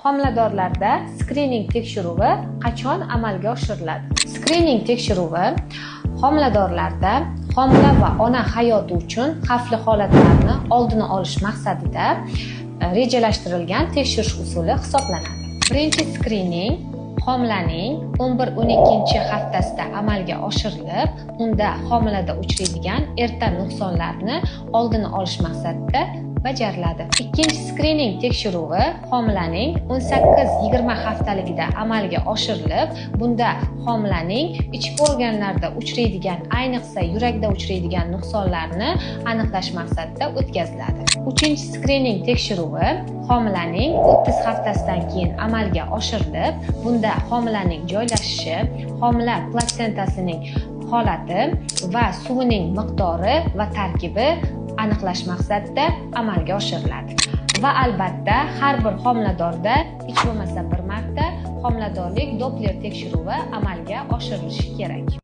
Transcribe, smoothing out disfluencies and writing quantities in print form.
Homiladorlarda skrining tekshiruvi qachon amalga oshiriladi? Skrining tekshiruvi homiladorlarda homila va ona hayoti uchun xavfli holatlarni oldini olish maqsadida rejalashtirilgan tekshirish usuli hisoblanadi. Birinchi skrining homilaning 11-12 haftasida amalga oshirilib, unda homilada uchraydigan erta nuqsonlarni oldini olish maqsadida bajariladi. Ikkinchi skrining tekshiruvi homilaning 18-20 haftaligida amalga oshirilib, bunda homilaning ichki organlarda uchraydigan, ayniqsa yurakda uchraydigan nuqsonlarni aniqlash maqsadida o'tkaziladi. Uchinchi skrining tekshiruvi homilaning 30 haftasidan keyin amalga oshirilib, bunda homilaning joylashishi, homila platsentasining holati va suvining miqdori va tarkibi aniqlash maqsadida amalga oshiriladi. Va albatta, har bir homiladorda hech bo'lmasa bir marta homiladorlik Doppler tekshiruvi amalga oshirilishi kerak.